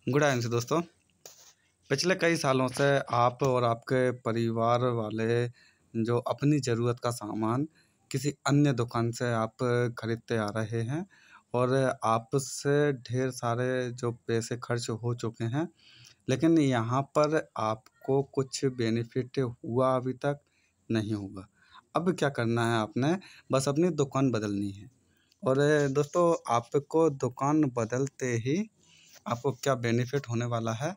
Good evening दोस्तों। पिछले कई सालों से आप और आपके परिवार वाले जो अपनी ज़रूरत का सामान किसी अन्य दुकान से आप खरीदते आ रहे हैं और आपसे ढेर सारे जो पैसे खर्च हो चुके हैं, लेकिन यहाँ पर आपको कुछ बेनिफिट हुआ अभी तक नहीं हुआ। अब क्या करना है आपने, बस अपनी दुकान बदलनी है। और दोस्तों, आपको दुकान बदलते ही आपको क्या बेनिफिट होने वाला है।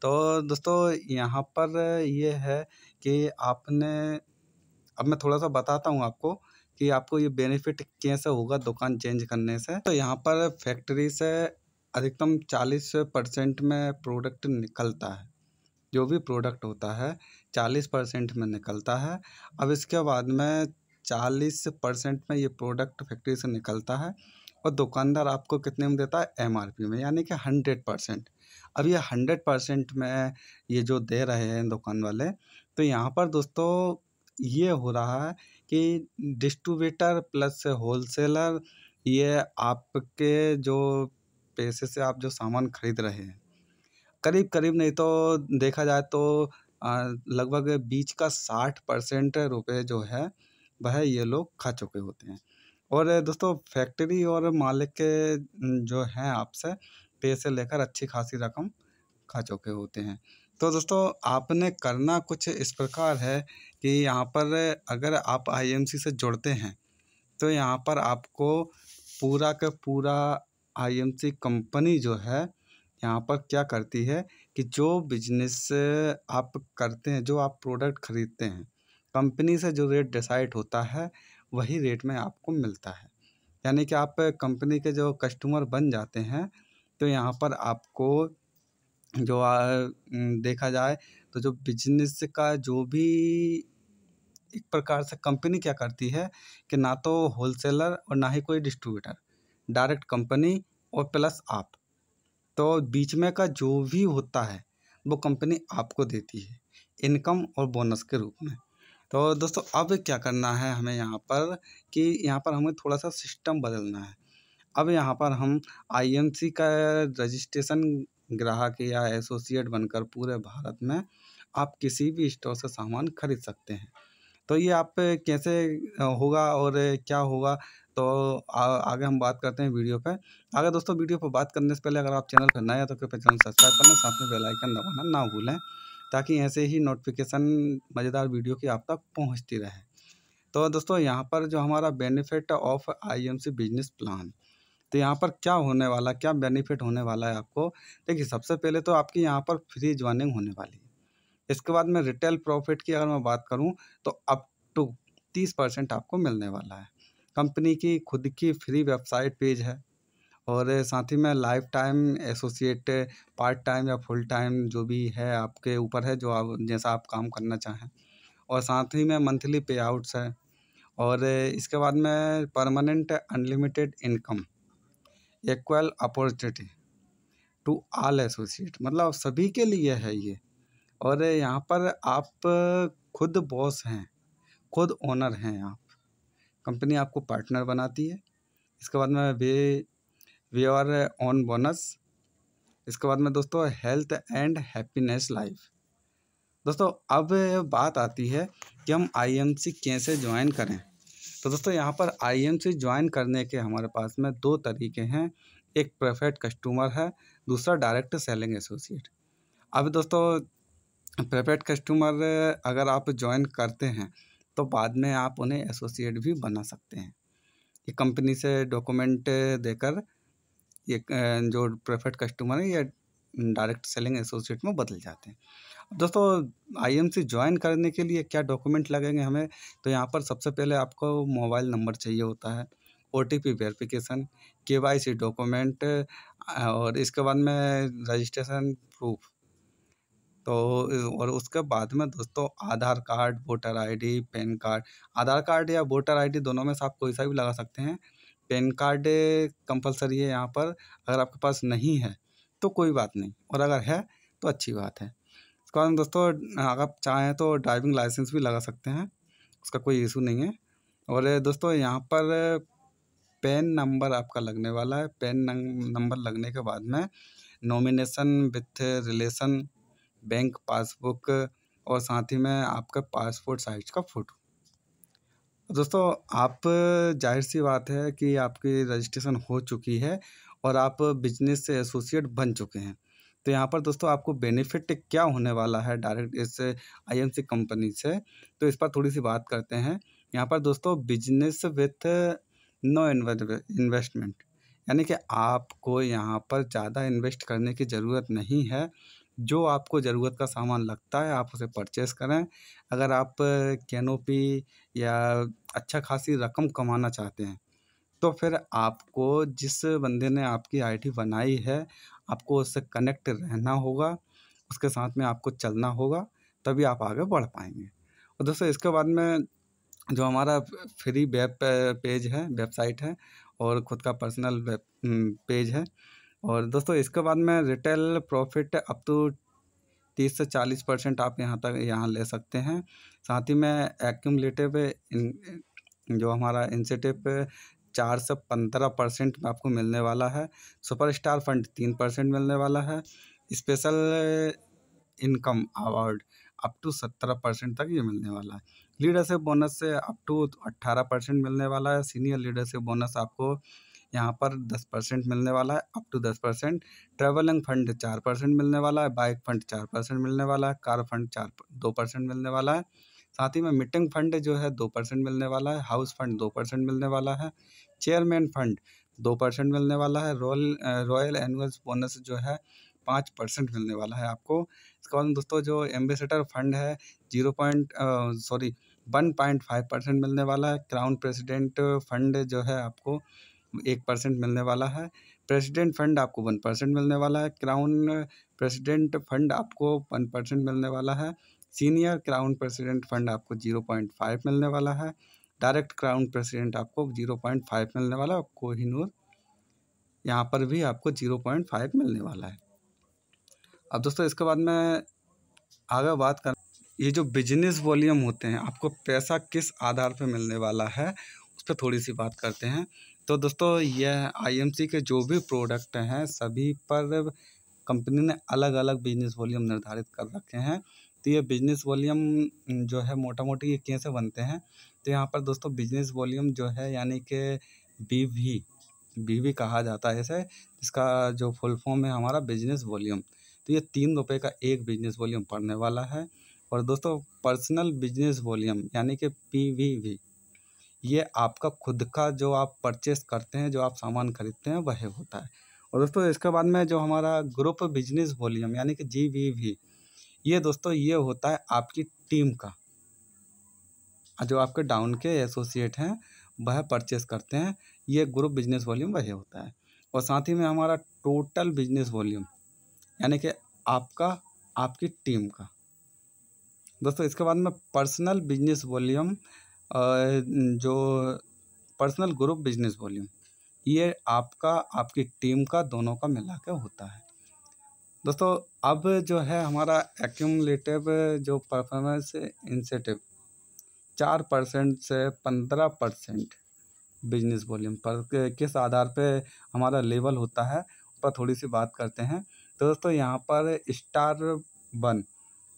तो दोस्तों, यहाँ पर ये है कि आपने, अब मैं थोड़ा-सा बताता हूँ आपको कि आपको ये बेनिफिट कैसे होगा दुकान चेंज करने से। तो यहाँ पर फैक्ट्री से अधिकतम 40% में प्रोडक्ट निकलता है। जो भी प्रोडक्ट होता है 40% में निकलता है। अब इसके बाद में 40% में ये प्रोडक्ट फैक्ट्री से निकलता है और दुकानदार आपको कितने में देता है, एमआरपी में, यानी कि 100%। अब ये 100% में ये जो दे रहे हैं दुकान वाले, तो यहाँ पर दोस्तों ये हो रहा है कि डिस्ट्रीब्यूटर प्लस होलसेलर, ये आपके जो पैसे से आप जो सामान खरीद रहे हैं, करीब करीब नहीं तो देखा जाए तो लगभग बीच का 60% रुपये जो है वह ये लोग खा चुके होते हैं। और दोस्तों, फैक्ट्री और मालिक के जो हैं आपसे पैसे लेकर अच्छी खासी रकम खा चुके होते हैं। तो दोस्तों, आपने करना कुछ इस प्रकार है कि यहाँ पर अगर आप आईएमसी से जुड़ते हैं तो यहाँ पर आपको पूरा का पूरा आईएमसी कंपनी जो है यहाँ पर क्या करती है कि जो बिजनेस आप करते हैं, जो आप प्रोडक्ट खरीदते हैं, कंपनी से जो रेट डिसाइड होता है वही रेट में आपको मिलता है। यानी कि आप कंपनी के जो कस्टमर बन जाते हैं, तो यहाँ पर आपको जो देखा जाए तो जो बिजनेस का जो भी, एक प्रकार से कंपनी क्या करती है कि ना तो होलसेलर और ना ही कोई डिस्ट्रीब्यूटर, डायरेक्ट कंपनी और प्लस आप, तो बीच में का जो भी होता है वो कंपनी आपको देती है इनकम और बोनस के रूप में। तो दोस्तों, अब क्या करना है हमें यहाँ पर कि यहाँ पर हमें थोड़ा सा सिस्टम बदलना है। अब यहाँ पर हम आईएमसी का रजिस्ट्रेशन ग्राहक या एसोसिएट बनकर पूरे भारत में आप किसी भी स्टोर से सामान खरीद सकते हैं। तो ये आप कैसे होगा और क्या होगा, तो आगे हम बात करते हैं वीडियो पे। अगर दोस्तों, वीडियो पर बात करने से पहले अगर आप चैनल पर नए हैं तो कृपया चैनल सब्सक्राइब कर लें, साथ में बेल आइकन दबाना ना भूलें, ताकि ऐसे ही नोटिफिकेशन मज़ेदार वीडियो की आप तक पहुंचती रहे। तो दोस्तों, यहाँ पर जो हमारा benefit of IMC business plan, तो यहाँ पर क्या होने वाला, क्या बेनिफिट होने वाला है आपको। देखिए, सबसे पहले तो आपकी यहाँ पर फ्री ज्वाइनिंग होने वाली है। इसके बाद में रिटेल प्रॉफिट की अगर मैं बात करूं तो अप टू 30% आपको मिलने वाला है। कंपनी की खुद की फ्री वेबसाइट पेज है और साथ ही में life time associate, part time या फुल टाइम जो भी है आपके ऊपर है, जो आप जैसा आप काम करना चाहें। और साथ ही में मंथली पे आउट्स है। और इसके बाद में permanent unlimited income, equal opportunity to all associate, मतलब सभी के लिए है ये। और यहाँ पर आप खुद बॉस हैं, खुद ओनर हैं आप। कंपनी आपको पार्टनर बनाती है। इसके बाद में वे आर ऑन बोनस। इसके बाद में दोस्तों, हेल्थ एंड हैप्पीनेस लाइफ। दोस्तों, अब बात आती है कि हम आईएमसी कैसे ज्वाइन करें। तो दोस्तों, यहाँ पर आईएमसी ज्वाइन करने के हमारे पास में दो तरीके हैं। एक प्रेफर्ड कस्टमर है, दूसरा डायरेक्ट सेलिंग एसोसिएट। अब दोस्तों, प्रेफर्ड कस्टमर अगर आप ज्वाइन करते हैं तो बाद में आप उन्हें एसोसिएट भी बना सकते हैं। ये कंपनी से डॉक्यूमेंट देकर ये जो प्रेफर्ड कस्टमर है, ये डायरेक्ट सेलिंग एसोसिएट में बदल जाते हैं। दोस्तों, आईएमसी ज्वाइन करने के लिए क्या डॉक्यूमेंट लगेंगे हमें, तो यहाँ पर सबसे पहले आपको मोबाइल नंबर चाहिए होता है, ओटीपी वेरिफिकेशन, केवाईसी डॉक्यूमेंट, और इसके बाद में रजिस्ट्रेशन प्रूफ। तो और उसके बाद में दोस्तों, Aadhaar card, voter ID, PAN card. Aadhaar card या वोटर आईडी दोनों में से आप कोई सा भी लगा सकते हैं। पैन कार्ड कंपलसरी है यहाँ पर। अगर आपके पास नहीं है तो कोई बात नहीं, और अगर है तो अच्छी बात है। उसके बाद में दोस्तों, अगर आप चाहें तो ड्राइविंग लाइसेंस भी लगा सकते हैं, उसका कोई इशू नहीं है। और दोस्तों, यहाँ पर पैन नंबर आपका लगने वाला है। पैन नंबर लगने के बाद में nomination with relation, bank passbook और साथ ही में आपका पासपोर्ट साइज का फ़ोटो। दोस्तों आप जाहिर सी बात है कि आपकी रजिस्ट्रेशन हो चुकी है और आप बिजनेस से एसोसिएट बन चुके हैं। तो यहाँ पर दोस्तों आपको बेनिफिट क्या होने वाला है डायरेक्ट इस आईएमसी कंपनी से, तो इस पर थोड़ी सी बात करते हैं। यहाँ पर दोस्तों बिजनेस विथ नो इन्वेस्टमेंट, यानी कि आपको यहाँ पर ज़्यादा इन्वेस्ट करने की ज़रूरत नहीं है। जो आपको ज़रूरत का सामान लगता है आप उसे परचेस करें। अगर आप कैनोपी या अच्छा खासी रकम कमाना चाहते हैं तो फिर आपको जिस बंदे ने आपकी आईडी बनाई है आपको उससे कनेक्ट रहना होगा, उसके साथ में आपको चलना होगा, तभी आप आगे बढ़ पाएंगे। और दोस्तों इसके बाद में जो हमारा फ्री वेब पेज है, वेबसाइट है और ख़ुद का पर्सनल वेब पेज है। और दोस्तों इसके बाद में रिटेल प्रॉफिट अप टू 30 से 40% आप यहाँ ले सकते हैं। साथ ही में एक्यूमुलेटिव जो हमारा इंसेंटिव 4 से 15% में आपको मिलने वाला है। सुपरस्टार फंड 3% मिलने वाला है। Special income award up to 17% तक ये मिलने वाला है। लीडरशिप बोनस से अप टू 18% मिलने वाला है। सीनियर लीडरशिप बोनस आपको यहाँ पर 10% मिलने वाला है, अप टू 10%। ट्रैवलिंग फंड 4% मिलने वाला है। बाइक फंड 4% मिलने वाला है। कार फंड 2% मिलने वाला है। साथ ही में मीटिंग फंड जो है 2% मिलने वाला है। हाउस फंड 2% मिलने वाला है। चेयरमैन फंड 2% मिलने वाला है। रॉयल एनुअल बोनस जो है 5% मिलने वाला है आपको। इसके बाद दोस्तों जो एम्बेसडर फंड है 1.5% मिलने वाला है। क्राउन प्रेसिडेंट फंड जो है आपको 1% मिलने वाला है। प्रेसिडेंट फंड आपको 1% मिलने वाला है। क्राउन प्रेसिडेंट फंड आपको 1% मिलने वाला है। सीनियर क्राउन प्रेसिडेंट फंड आपको 0.5 मिलने वाला है। डायरेक्ट क्राउन प्रेसिडेंट आपको 0.5 मिलने वाला है। कोहिनूर यहाँ पर भी आपको 0.5 मिलने वाला है। अब दोस्तों इसके बाद में आगे बात कर, ये जो बिजनेस वॉल्यूम होते हैं आपको पैसा किस आधार पर मिलने वाला है उस पर थोड़ी सी बात करते हैं। तो दोस्तों यह आईएमसी के जो भी प्रोडक्ट हैं सभी पर कंपनी ने अलग अलग बिजनेस वॉल्यूम निर्धारित कर रखे हैं। तो ये बिजनेस वॉल्यूम जो है मोटा मोटी ये कैसे बनते हैं, तो यहाँ पर दोस्तों बिजनेस वॉल्यूम जो है यानी कि बीवी कहा जाता है इसे, इसका जो फुल फॉर्म है हमारा बिजनेस वॉल्यूम। तो ये 3 रुपये का एक बिजनेस वॉल्यूम पड़ने वाला है। और दोस्तों पर्सनल बिजनेस वॉल्यूम यानी कि पीवीवी, ये आपका खुद का जो आप परचेस करते हैं, जो आप सामान खरीदते हैं वह होता है। और दोस्तों इसके बाद में जो हमारा ग्रुप बिजनेस वॉल्यूम यानी कि जीवीवी, ये दोस्तों ये होता है आपकी टीम का, जो आपके डाउन के एसोसिएट हैं वह परचेस करते हैं, ये ग्रुप बिजनेस वॉल्यूम वह होता है। और साथ ही में हमारा टोटल बिजनेस वॉल्यूम यानी कि आपकी टीम का। दोस्तों इसके बाद में पर्सनल बिजनेस वॉल्यूम, जो पर्सनल ग्रुप बिजनेस वॉल्यूम, ये आपकी टीम का दोनों का मिला के होता है। दोस्तों अब जो है हमारा एक्यूमुलेटिव जो परफॉर्मेंस इंसेंटिव 4% से 15% बिजनेस वॉल्यूम पर किस आधार पे हमारा लेवल होता है उस पर थोड़ी सी बात करते हैं। तो दोस्तों यहाँ पर स्टार 1,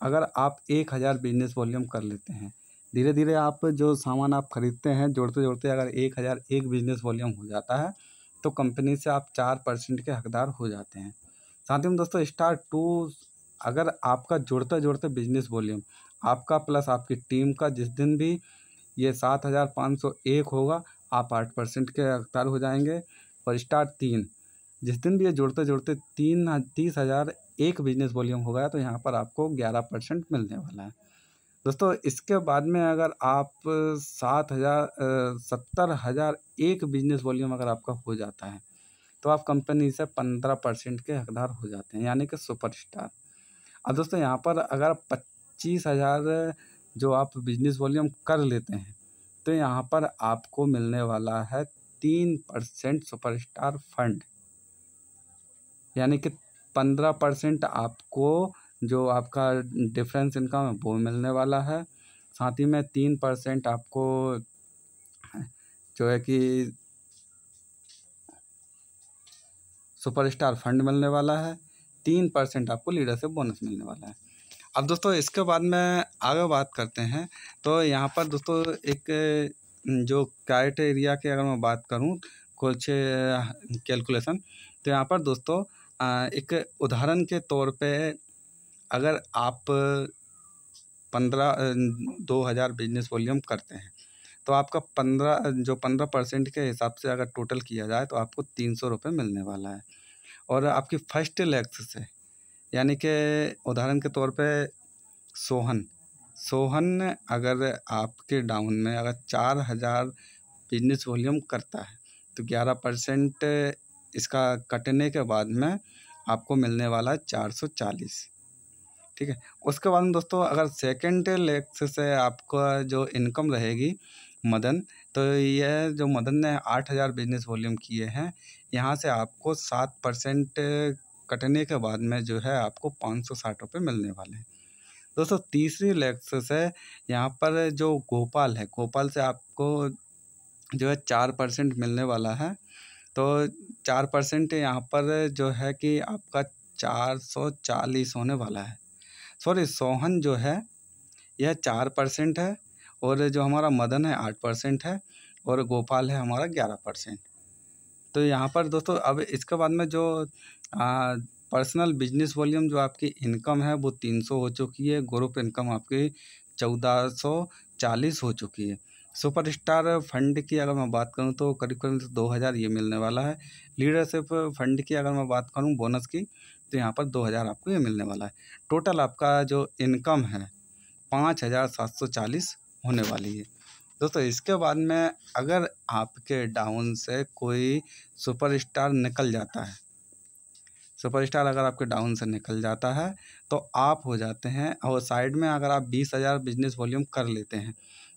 अगर आप 1000 बिजनेस वॉल्यूम कर लेते हैं, धीरे धीरे आप जो सामान आप खरीदते हैं जोड़ते जोड़ते अगर 1001 बिजनेस वॉल्यूम हो जाता है तो कंपनी से आप 4% के हकदार हो जाते हैं। साथ ही में दोस्तों स्टार 2, अगर आपका जोड़ते जोड़ते बिजनेस वॉल्यूम आपका प्लस आपकी टीम का जिस दिन भी ये 7501 होगा आप 8% के हकदार हो जाएंगे। और स्टार 3, जिस दिन भी ये जोड़ते जोड़ते 30,001 बिजनेस वॉल्यूम हो गया तो यहाँ पर आपको 11% मिलने वाला है। दोस्तों इसके बाद में अगर आप 70,001 बिजनेस वॉल्यूम अगर आपका हो जाता है तो आप कंपनी से 15% के हकदार हो जाते हैं यानी कि सुपरस्टार। अब दोस्तों यहाँ पर अगर 25,000 जो आप बिजनेस वॉल्यूम कर लेते हैं तो यहाँ पर आपको मिलने वाला है 3% सुपरस्टार फंड, यानी कि 15% आपको जो आपका डिफरेंस इनकम है वो मिलने वाला है। साथ ही में 3% आपको जो है कि सुपरस्टार फंड मिलने वाला है। 3% आपको लीडरशिप बोनस मिलने वाला है। अब दोस्तों इसके बाद में आगे बात करते हैं। तो यहाँ पर दोस्तों एक जो क्राइटेरिया की अगर मैं बात करूँ, कुछ कैलकुलेशन, तो यहाँ पर दोस्तों एक उदाहरण के तौर पे अगर आप 2000 बिजनेस वॉल्यूम करते हैं तो आपका 15% के हिसाब से अगर टोटल किया जाए तो आपको 300 रुपये मिलने वाला है। और आपकी फर्स्ट लेग्स से, यानी कि उदाहरण के तौर पे सोहन अगर आपके डाउन में अगर 4000 बिजनेस वॉल्यूम करता है तो 11% इसका कटने के बाद में आपको मिलने वाला है 440। ठीक है। उसके बाद में दोस्तों अगर सेकेंड लेग्स से आपका जो इनकम रहेगी मदन, तो यह जो मदन ने 8000 बिजनेस वॉल्यूम किए हैं, यहाँ से आपको 7% कटने के बाद में जो है आपको 560 रुपये मिलने वाले हैं। दोस्तों तीसरी लेग्स से यहाँ पर जो गोपाल है, गोपाल से आपको जो है 4% मिलने वाला है। तो 4% यहाँ पर जो है कि आपका 440 होने वाला है। सॉरी, सोहन जो है यह 4% है और जो हमारा मदन है 8% है और गोपाल है हमारा 11%। तो यहाँ पर दोस्तों अब इसके बाद में जो पर्सनल बिजनेस वॉल्यूम जो आपकी इनकम है वो 300 हो चुकी है। ग्रुप इनकम आपकी 1440 हो चुकी है। सुपरस्टार फंड की अगर मैं बात करूं तो करीब करीब 2000 ये मिलने वाला है। लीडरशिप फंड की अगर मैं बात करूं बोनस की, तो यहाँ पर 2000 आपको ये मिलने वाला है। टोटल आपका जो इनकम है 5740 होने वाली है। दोस्तों इसके बाद में अगर आपके डाउन से कोई सुपरस्टार निकल जाता है, सुपरस्टार अगर आपके डाउन से निकल जाता है तो आप हो जाते हैं, और साइड में अगर आप 20,000 बिजनेस वॉल्यूम कर लेते हैं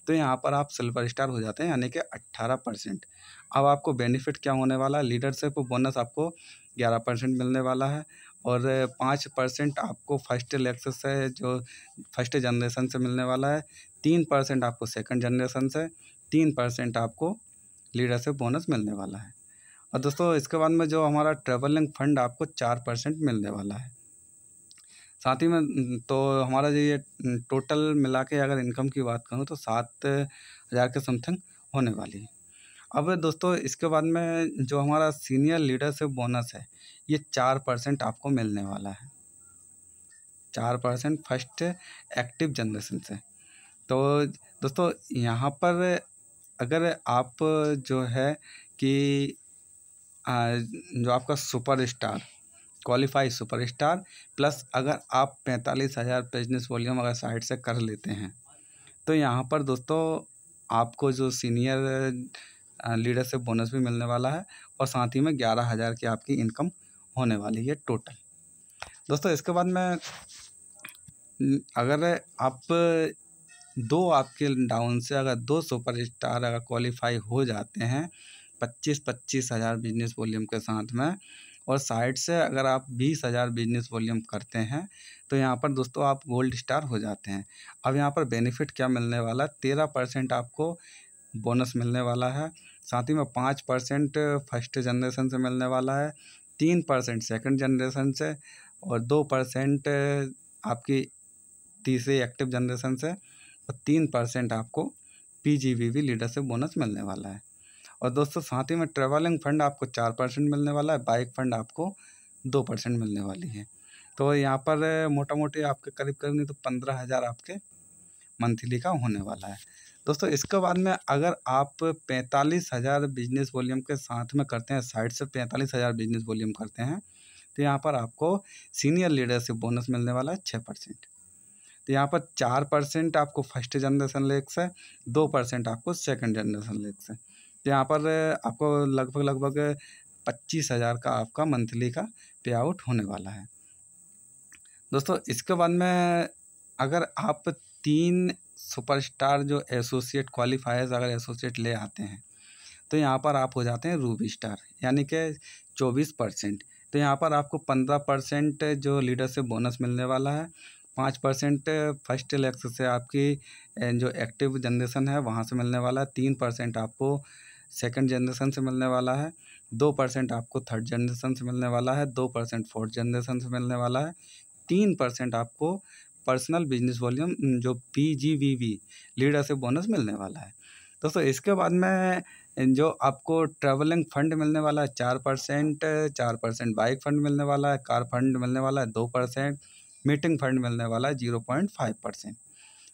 तो यहाँ पर आप सिल्वर स्टार हो जाते हैं, यानी कि 18%। अब आपको बेनिफिट क्या होने वाला है? लीडरशिप बोनस आपको 11% मिलने वाला है और 5% आपको फर्स्ट लेक्स से, जो फर्स्ट जनरेशन से मिलने वाला है। 3% आपको सेकंड जनरेशन से, 3% आपको लीडरशिप बोनस मिलने वाला है। और दोस्तों इसके बाद में जो हमारा ट्रेवलिंग फंड आपको 4% मिलने वाला है। साथ ही में तो हमारा जो ये टोटल मिला के अगर इनकम की बात करूँ तो 7000 के समथिंग होने वाली है। अब दोस्तों इसके बाद में जो हमारा सीनियर लीडरशिप बोनस है ये 4% आपको मिलने वाला है, 4% फर्स्ट एक्टिव जनरेशन से। तो दोस्तों यहाँ पर अगर आप जो है कि जो आपका सुपरस्टार क्वालिफाई सुपरस्टार प्लस अगर आप 45,000 बिजनेस वॉल्यूम अगर साइड से कर लेते हैं तो यहाँ पर दोस्तों आपको जो सीनियर लीडरशिप बोनस भी मिलने वाला है और साथ ही में 11,000 की आपकी इनकम होने वाली है टोटल। दोस्तों इसके बाद में अगर आप आपके डाउन से अगर 2 सुपरस्टार अगर क्वालिफाई हो जाते हैं 25,000 बिजनेस वॉल्यूम के साथ में, और साइड से अगर आप 20,000 बिजनेस वॉल्यूम करते हैं तो यहाँ पर दोस्तों आप गोल्ड स्टार हो जाते हैं। अब यहाँ पर बेनिफिट क्या मिलने वाला है? 13% आपको बोनस मिलने वाला है, साथ ही में 5% फर्स्ट जनरेशन से मिलने वाला है, 3% सेकंड जनरेशन से और 2% आपकी तीसरी एक्टिव जनरेशन से और 3% आपको PGVB लीडरशिप बोनस मिलने वाला है। और दोस्तों साथ ही में ट्रैवलिंग फंड आपको 4% मिलने वाला है, बाइक फंड आपको 2% मिलने वाली है। तो यहाँ पर मोटा मोटी आपके करीब करीब नहीं तो 15,000 आपके मंथली का होने वाला है। दोस्तों इसके बाद में अगर आप 45,000 बिजनेस वॉल्यूम के साथ में करते हैं, साइड से 45,000 बिजनेस वॉल्यूम करते हैं, तो यहाँ पर आपको सीनियर लीडरशिप बोनस मिलने वाला है 6%। तो यहाँ पर 4% आपको फर्स्ट जनरेशन लेग से, 2% आपको सेकंड जनरेशन लेग से। तो यहाँ पर आपको लगभग 25,000 का आपका मंथली का पे आउट होने वाला है। दोस्तों इसके बाद में अगर आप 3 सुपरस्टार जो एसोसिएट क्वालिफायर्स अगर एसोसिएट ले आते हैं तो यहाँ पर आप हो जाते हैं रूबी स्टार, यानी कि 24%। तो यहाँ पर आपको 15% जो लीडरशिप बोनस मिलने वाला है, 5% फर्स्ट लेक्स से आपकी जो एक्टिव जनरेशन है वहाँ से मिलने वाला है, 3% आपको सेकंड जनरेशन से मिलने वाला है 2% आपको थर्ड जनरेशन से मिलने वाला है, 2% फोर्थ जनरेशन से मिलने वाला है, 3% आपको पर्सनल बिजनेस वॉल्यूम जो PGVV लीडरशिप बोनस मिलने वाला है। दोस्तों इसके बाद में जो आपको ट्रैवलिंग फंड मिलने वाला है 4%, बाइक फंड मिलने वाला है, कार फंड मिलने वाला है 2%, मीटिंग फंड मिलने वाला है 0.5%।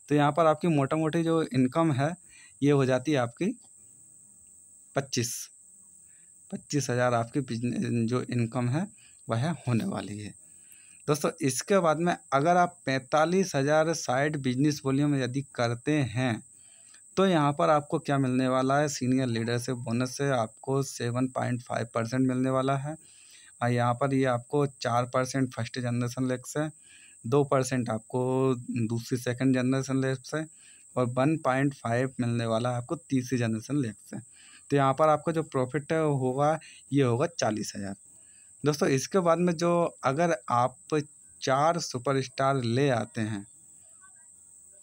तो यहाँ पर आपकी मोटा मोटी जो इनकम है ये हो जाती है आपकी 25,000 आपकी जो इनकम है वह होने वाली है। दोस्तों इसके बाद में अगर आप 45,000 साइड बिजनेस वॉल्यूम यदि करते हैं तो यहाँ पर आपको क्या मिलने वाला है, सीनियर लीडरशिप बोनस से आपको 7.5% मिलने वाला है। और यहाँ पर ये आपको 4% फर्स्ट जनरेशन लेक्स है, 2% आपको दूसरी सेकंड जनरेशन लेक्स है और 1.5 मिलने वाला है आपको तीसरी जनरेशन लेक्स है। तो यहाँ पर आपका जो प्रॉफिट होगा ये होगा 40,000। दोस्तों इसके बाद में जो अगर आप 4 सुपरस्टार ले आते हैं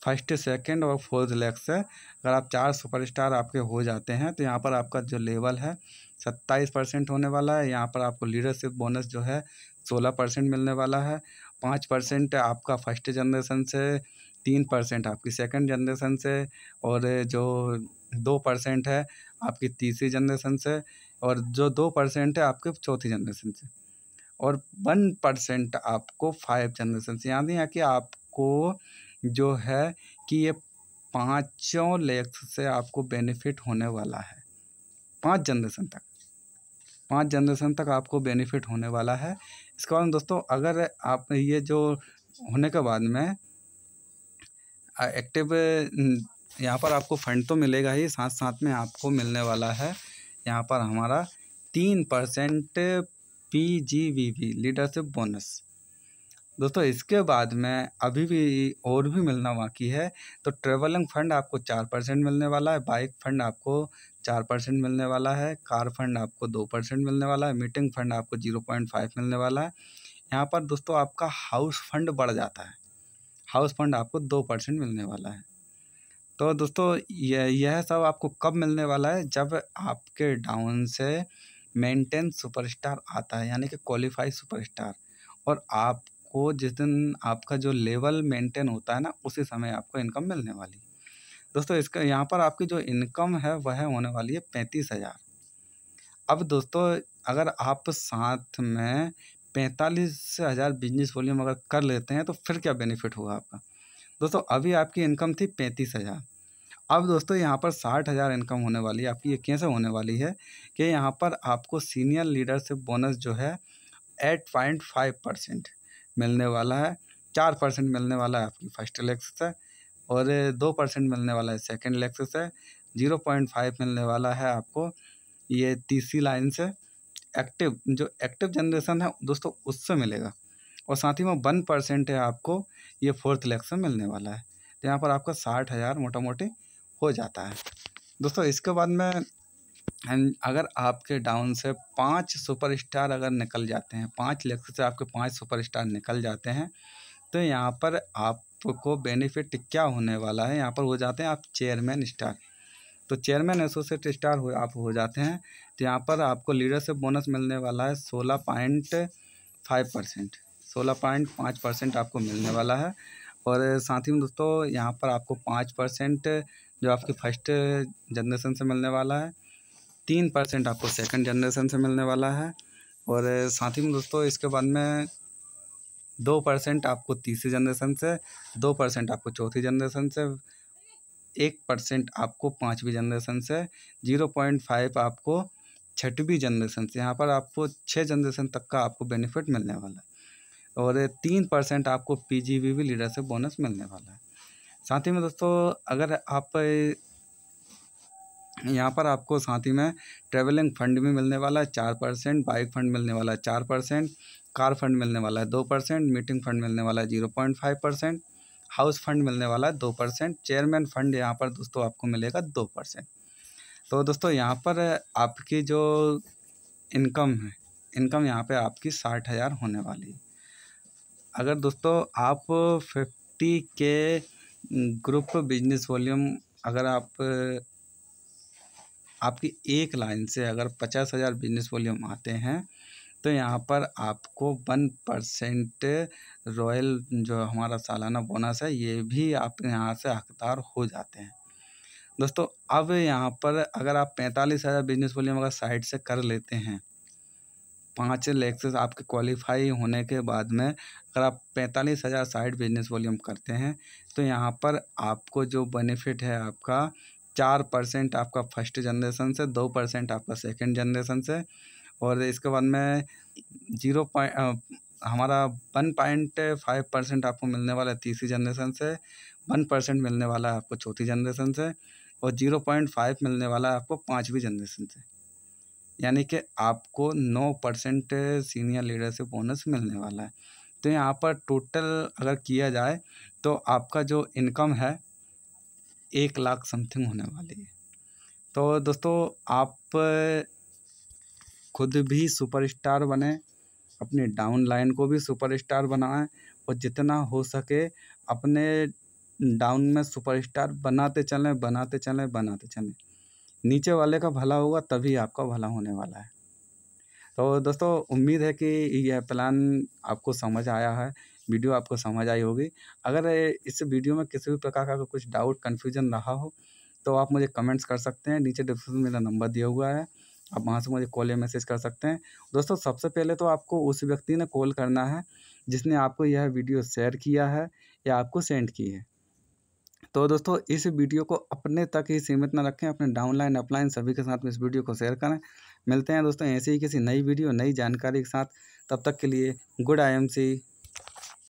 फर्स्ट सेकंड और फोर्थ लेग से, अगर आप 4 सुपरस्टार आपके हो जाते हैं तो यहाँ पर आपका जो लेवल है 27% होने वाला है। यहाँ पर आपको लीडरशिप बोनस जो है 16% मिलने वाला है, 5% आपका फर्स्ट जनरेशन से, 3% आपकी सेकंड जनरेशन से और जो 2% है आपकी तीसरी जनरेशन से और जो 2% है आपके चौथी जनरेशन से और 1% आपको 5 जनरेशन से। यानी है कि आपको जो है कि ये 5 लेक्स से आपको बेनिफिट होने वाला है, 5 जनरेशन तक आपको बेनिफिट होने वाला है। इसके बाद दोस्तों अगर आप ये जो होने के बाद में एक्टिव यहाँ पर आपको फंड तो मिलेगा ही, साथ साथ में आपको मिलने वाला है यहाँ पर हमारा 3% PGVV लीडरशिप बोनस। दोस्तों इसके बाद में अभी भी और भी मिलना बाकी है। तो ट्रेवलिंग फंड आपको 4% मिलने वाला है, बाइक फंड आपको 4% मिलने वाला है, कार फंड आपको 2% मिलने वाला है, मीटिंग फंड आपको 0.5 मिलने वाला है। यहाँ पर दोस्तों आपका हाउस फंड बढ़ जाता है, हाउस फंड आपको 2% मिलने वाला है। तो दोस्तों यह सब आपको कब मिलने वाला है, जब आपके डाउन से मेंटेन सुपरस्टार आता है यानी कि क्वालिफाई सुपरस्टार, और आपको जिस दिन आपका जो लेवल मेंटेन होता है ना उसी समय आपको इनकम मिलने वाली है। दोस्तों इसका यहाँ पर आपकी जो इनकम है वह होने वाली है 35,000। अब दोस्तों अगर आप साथ में 45,000 बिजनेस वॉल्यूम अगर कर लेते हैं तो फिर क्या बेनिफिट होगा आपका। दोस्तों अभी आपकी इनकम थी 35,000, अब दोस्तों यहाँ पर 60,000 इनकम होने वाली है आपकी। ये कैसे होने वाली है कि यहाँ पर आपको सीनियर लीडरशिप बोनस जो है 8.5% मिलने वाला है, 4% मिलने वाला है आपकी फर्स्ट लेक्स से और 2% मिलने वाला है सेकंड लेक्स से, 0.5 मिलने वाला है आपको ये तीसरी लाइन से, जो एक्टिव जनरेशन है दोस्तों उससे मिलेगा, और साथ ही में 1% है आपको ये फोर्थ लेग से मिलने वाला है। तो यहाँ पर आपका 60,000 मोटा मोटी हो जाता है। दोस्तों इसके बाद में अगर आपके डाउन से 5 सुपरस्टार अगर निकल जाते हैं, 5 लेग से आपके 5 सुपरस्टार निकल जाते हैं तो यहाँ पर आपको बेनिफिट क्या होने वाला है, यहाँ पर हो जाते हैं आप चेयरमैन स्टार। तो चेयरमैन एसोसिएट स्टार आप हो जाते हैं तो यहाँ पर आपको लीडरशिप बोनस मिलने वाला है 16.5% आपको मिलने वाला है। और साथ ही में दोस्तों यहाँ पर आपको 5% जो आपकी फर्स्ट जनरेशन से मिलने वाला है, 3% आपको सेकंड जनरेशन से मिलने वाला है और साथ ही में दोस्तों इसके बाद में 2% आपको तीसरी जनरेशन से, 2% आपको चौथी जनरेशन से, 1% आपको पाँचवीं जनरेशन से, 0.5 आपको छठवीं जनरेशन से। यहाँ पर आपको 6 जनरेशन तक का आपको बेनिफिट मिलने वाला है और 3% आपको PGVV लीडरशिप बोनस मिलने वाला है। साथ ही में दोस्तों अगर आप यहाँ पर आपको साथ ही में ट्रैवलिंग फंड भी मिलने वाला है 4%, बाइक फंड मिलने वाला है 4%, कार फंड मिलने वाला है 2%, मीटिंग फंड मिलने वाला है 0.5%, हाउस फंड मिलने वाला है 2%, चेयरमैन फंड यहाँ पर दोस्तों आपको मिलेगा 2%। तो दोस्तों यहाँ पर आपकी जो इनकम है, इनकम यहाँ पे आपकी 60,000 होने वाली है। अगर दोस्तों आप 50 के ग्रुप बिजनेस वॉल्यूम अगर आप आपकी एक लाइन से अगर 50,000 बिजनेस वॉल्यूम आते हैं तो यहाँ पर आपको 1% रॉयल जो हमारा सालाना बोनस है ये भी आप यहाँ से हकदार हो जाते हैं। दोस्तों अब यहाँ पर अगर आप 45,000 बिजनेस वॉल्यूम अगर साइड से कर लेते हैं 5 लाख से आपके क्वालिफाई होने के बाद में अगर आप 45,000 साइड बिजनेस वॉल्यूम करते हैं तो यहाँ पर आपको जो बेनिफिट है आपका 4% आपका फर्स्ट जनरेशन से, 2% आपका सेकंड जनरेशन से, और इसके बाद में हमारा 1.5% आपको मिलने वाला है तीसरी जनरेशन से, 1% मिलने वाला है आपको चौथी जनरेशन से, और 0.5 मिलने वाला है आपको पाँचवीं जनरेशन से। यानी कि आपको 9% सीनियर लीडरशिप बोनस मिलने वाला है। तो यहाँ पर टोटल अगर किया जाए तो आपका जो इनकम है 1 लाख समथिंग होने वाली है। तो दोस्तों आप खुद भी सुपरस्टार बने, अपनी डाउन लाइन को भी सुपरस्टार बनाएं और जितना हो सके अपने डाउन में सुपरस्टार बनाते चलें। नीचे वाले का भला होगा तभी आपका भला होने वाला है। तो दोस्तों उम्मीद है कि यह प्लान आपको समझ आया है, वीडियो आपको समझ आई होगी। अगर इस वीडियो में किसी भी प्रकार का कुछ डाउट कन्फ्यूजन रहा हो तो आप मुझे कमेंट्स कर सकते हैं। नीचे डिस्क्रिप्शन में मेरा नंबर दिया हुआ है, आप वहाँ से मुझे कॉल या मैसेज कर सकते हैं। दोस्तों सबसे पहले तो आपको उस व्यक्ति ने कॉल करना है जिसने आपको यह वीडियो शेयर किया है या आपको सेंड की है। तो दोस्तों इस वीडियो को अपने तक ही सीमित न रखें, अपने डाउनलाइन अपलाइन सभी के साथ में इस वीडियो को शेयर करें। मिलते हैं दोस्तों ऐसे ही किसी नई वीडियो नई जानकारी के साथ, तब तक के लिए गुड IMC।